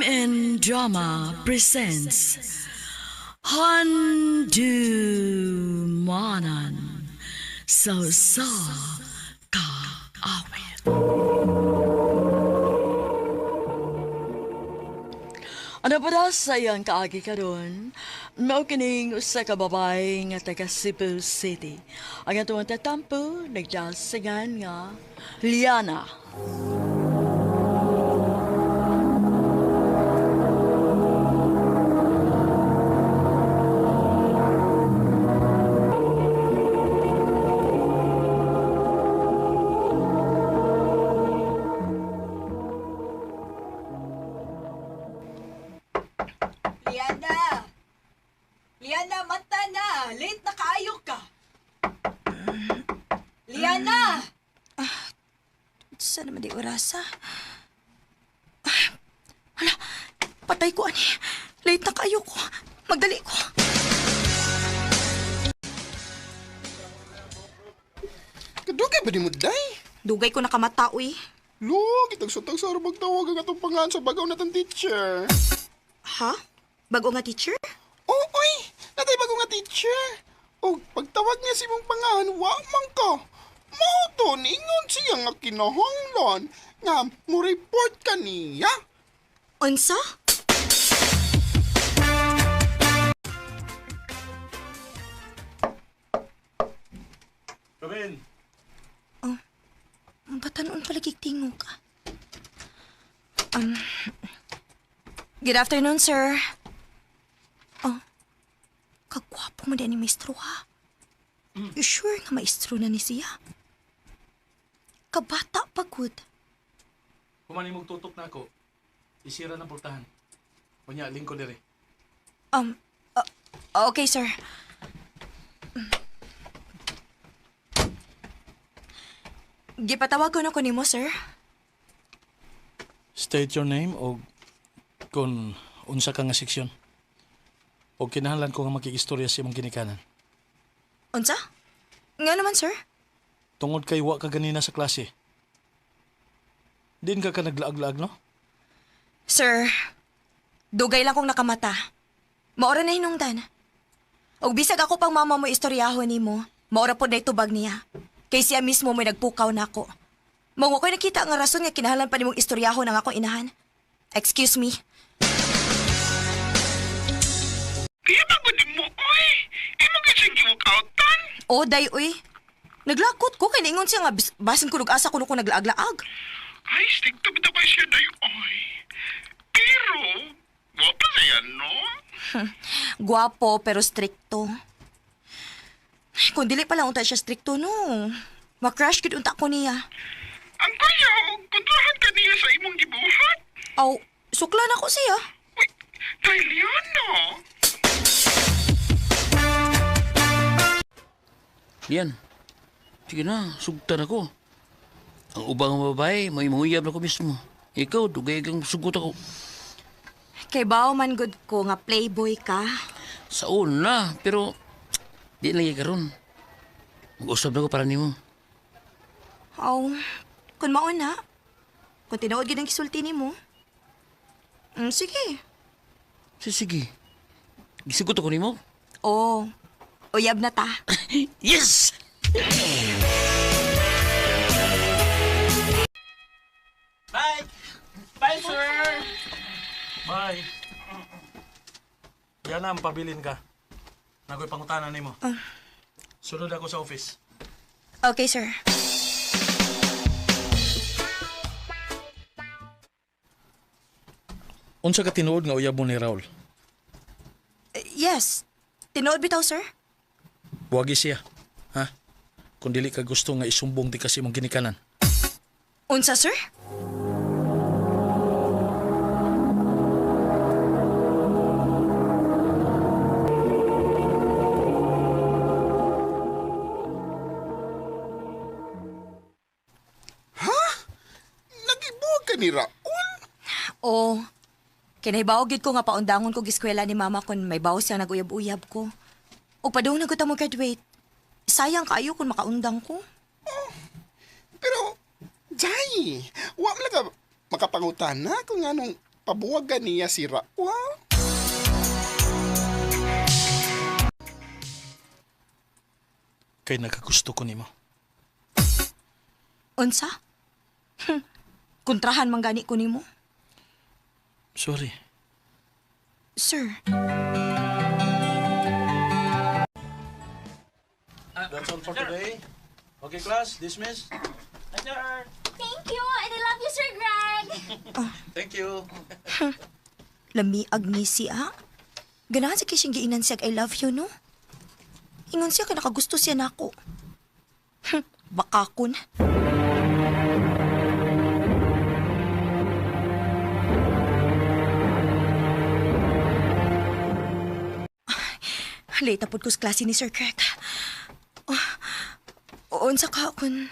Crime and Drama presents Handumanan So Ka Awit. Ano ba daw sayang kaagi ka doon? Mao kining usa ka babae nga taga Cebu City. Ang atong tatampo nagdasagan nga Liana. Liana! Liana, mata na! Late na kaayo ka! Liana! Saan naman di orasa? Hala, patay ko, ani. Late na kayo ko. Magdali ko. Kadugay ba ni mo, day? Dugay ko nakamata, uy. Lo, kitag-sutag sa arabag tawag ang atong pangalan sa bagaw natang teacher. Ha? Bago nga teacher? Oo, oy! Natay bago nga teacher. O, pagtawag niya si mong pangalan, wa man ka. Mao ingon siya nga kinahanglan nga mo report ka niya. Unsa? Come in. Batanon pala tingog ka. Good afternoon, sir. Kagwapo mo din ni maestro, ha? You sure nga maestro na ni siya? Kabata pa, good. Kumani mong tutok na ako. Isira ng pultahan. Kunya, lingko dire. Okay, sir. Gipatawag ko na ko nimo, sir. State your name o kung unsa ka nga seksyon. O kinahanglan ko nga makikistorya sa imong ginikanan. Unsa? Nga naman, sir. Tungod kay wa ka ganina sa klase. Din ka naglaag-laag, no? Sir, dugay lang kong nakamata. Maora na hinungdan. Og bisag ako pang mama mo istoryahon nimo, maora po na itubag niya. Kay siya mismo may nagpukaw na ako. Mao ko'y nakita nga rason nga kinahanglan pa nimong istoryahon ang akong inahan. Excuse me. Kaya ba mo, oy? Imo gising giwakautan? O, day, uy. Naglakot ko, kay naingon siya nga basin ko asa ko nung naglaag-laag. Ay, stigto ba ba siya dayo, oy? Pero, wapa siya, no? Guwapo, pero stricto. Kung dili pala unta siya stricto, no. Ma-crush kid unta ko niya. Ang kaya, kontrahan ka niya sa imong gibuhat. Aw, sukla na ko siya. Uy, kay Liana. Yan. Sige na, sugtan ako. Ang ubang babae, may mahuyab na ko mismo. Ikaw, dugay kang sugot ako. Kay bao man good ko nga playboy ka. Sa una, pero di lagi karon. Mag-usap na ko para nimo. Aw, kung mauna. Kung tinuod gid ang kisulti nimo. Sige. Sige. Gisugot ako nimo. Oh, uyab na ta. Yes! Bye! Bye, sir! Bye! Yan na, pabilin ka. Nakoy pangutanan nimo. Sunod ako sa office. Okay, sir. Unsa ka tinuod nga uyab mo ni Raul? Yes. Tinuod bitaw, sir? Buwagi siya. Ha? Kung dili ka gusto nga isumbong di kasi mong ginikanan. Unsa, sir? Nagibuwag ka ni Raul? Oh, kinahibawag gid ko nga paundangon ko giskwela ni mama kun may bawas siya nag-uyab-uyab ko. O pa daw naguta mo graduate. Sayang kaayo kung makaundang ko. Pero, Jai, wa man ka makapangutan na kung anong pabuwagan niya si Rawa. Kay nakagusto ko nimo. Unsa? Kontrahan man gani ko nimo. Sorry. Sir, That's all for today. Okay, class, dismiss. Thank you, and I love you, Sir Greg. Thank you. lamiag ni siya. Ganahan sa kising giinan siya I love you, no? Ingon siya ka nakagusto siya nako. Bakakon. Late na po ko sa klase ni Sir Craig. Unsa ka kung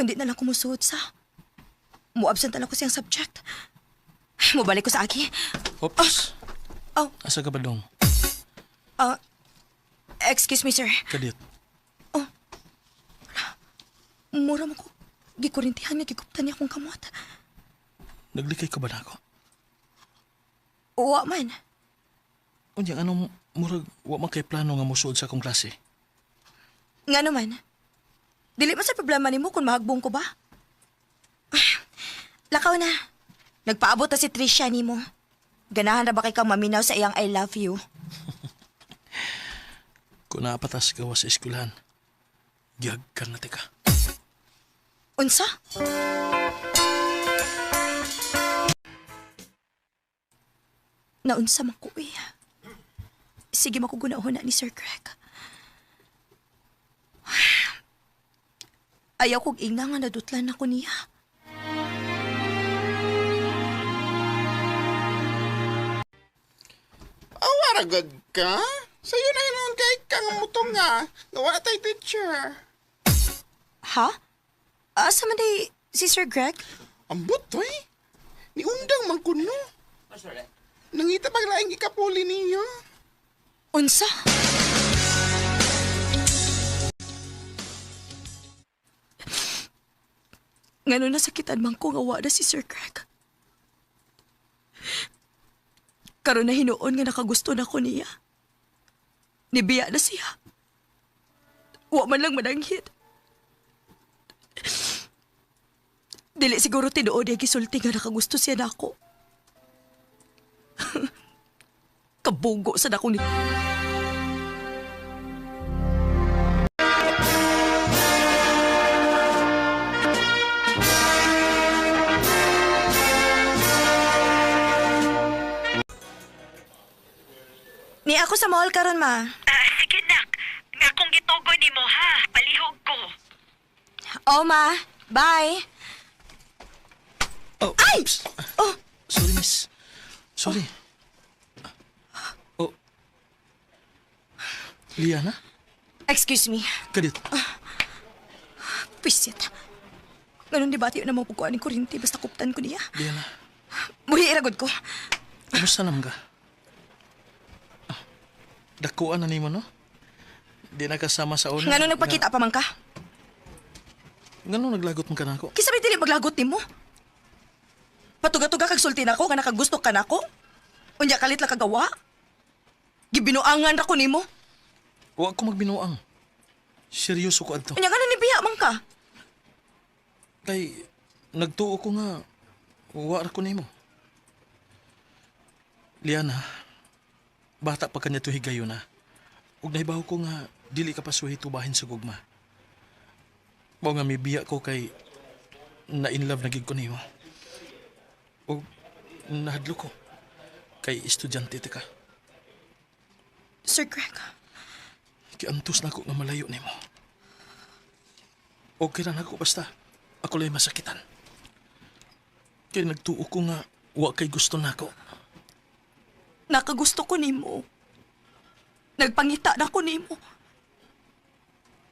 di na lang kumusuot sa. Mo-absent na lang ko siyang subject. Mubalik ko sa aki. Oops. Oh, Asa ka ba dong? excuse me, sir. Kadit. Mura mo ko. Gikurintihan niya, giguptan niya akong kamot. Naglikay ka ba na ako? Uwa man. Unyang anong murag wa man kay plano nga musuod sa akong klase? Nga naman. Dili man sa problema ni mo kung mahagbong ko ba? Lakaw na. Nagpaabot na si Trisha ni mo. Ganahan na ba kay kang maminaw sa iyang I love you? Kung naapatas ka wa sa eskwelahan, gihagkan na tika. Unsa? Naunsa man ko eh. Sige makugunahon na ni Sir Craig. Ayaw kong ingna nga nadutlan ako niya. Awaragad ka? Sa'yo na yun kay kang mutong nga. Nawa tay teacher. Ha? Asa man day si Sir Greg? Ambot to eh. Ni undang man kuno. Nangita paglaing ikapuli niya. Unsa? Ngano nasakitan man ko nga wala si Sir Greg. Karon na hinuon nga nakagusto na ko niya. Nibiya na siya. Wa man lang mananghid. Dili siguro tinuod ay gisulti nga nakagusto siya na ako. Kabugo sa dako ni... Ni ako sa mall karon ma. Sige nak, nga kung gitugo ni mo ha, palihog ko. Oh ma, bye. Oh, Ay! oops. Oh, Sorry, miss. Sorry. Oh. Liana? excuse me. Kadit. Pisit. Ganun di bati na mo pagkuhan ni Kurinti basta kuptan ko niya. Liana, Muhi iragod ko. kumusta naman ka? Dakuan na nimo, no? Di na kasama sa una. Ngano nagpakita pa man ka? Ngano naglagot man ka na ako? Kisa may dili maglagot ni mo. Patuga-tuga kag sulti na ko, nga nakagusto ka na ko. Unya kalit lang kagawa. Gibinuangan ra ko nimo. Huwag ko magbinuang. Seryoso ko adto. Unya ngano ni biya man ka? Kay, nagtuo ko nga, huwag ko nimo. Liana, bata pa kanya tuhigayo na. Ug naibaw ko nga, dili ka pa suhi tubahin sa gugma. Mao nga may biya ko kay, na in love na gid ko nimo. Ug nahadlo ko, kay estudyante ti ka. Sir Greg, Kiantos na ako nga malayo nimo. Okay ra na ako basta, ako lang masakitan. Kay nagtuo ko nga, wa kay gusto na ako. nakagusto ko nimo. Nagpangita na ko nimo.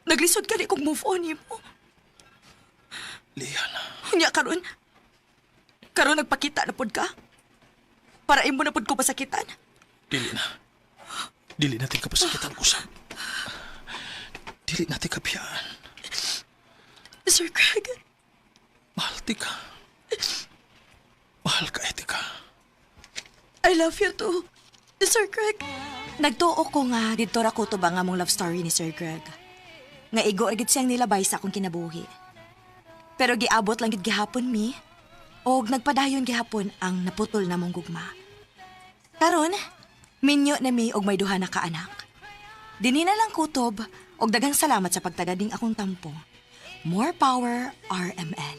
Naglisod ka di kong move on nimo. Liana, Unya karon nagpakita na pod ka? Para imo na pod ko pasakitan? dili na. Dili natin kapasakitan usap. Dili natin kapiyaan. Sir Craig, Mahal ti ka. Mahal ka, Etika. I love you too, Sir Greg. Nagtuo ko nga dito ra ko tubang among love story ni Sir Greg. Nga igo ra gid siyang nilabay sa akong kinabuhi. Pero giabot lang gid gihapon mi, og nagpadayon gihapon ang naputol namong gugma. Karon, minyo na mi og may duha na ka anak. Dinhi na lang kutob og daghang salamat sa pagtagading akong tampo. More power, RMN.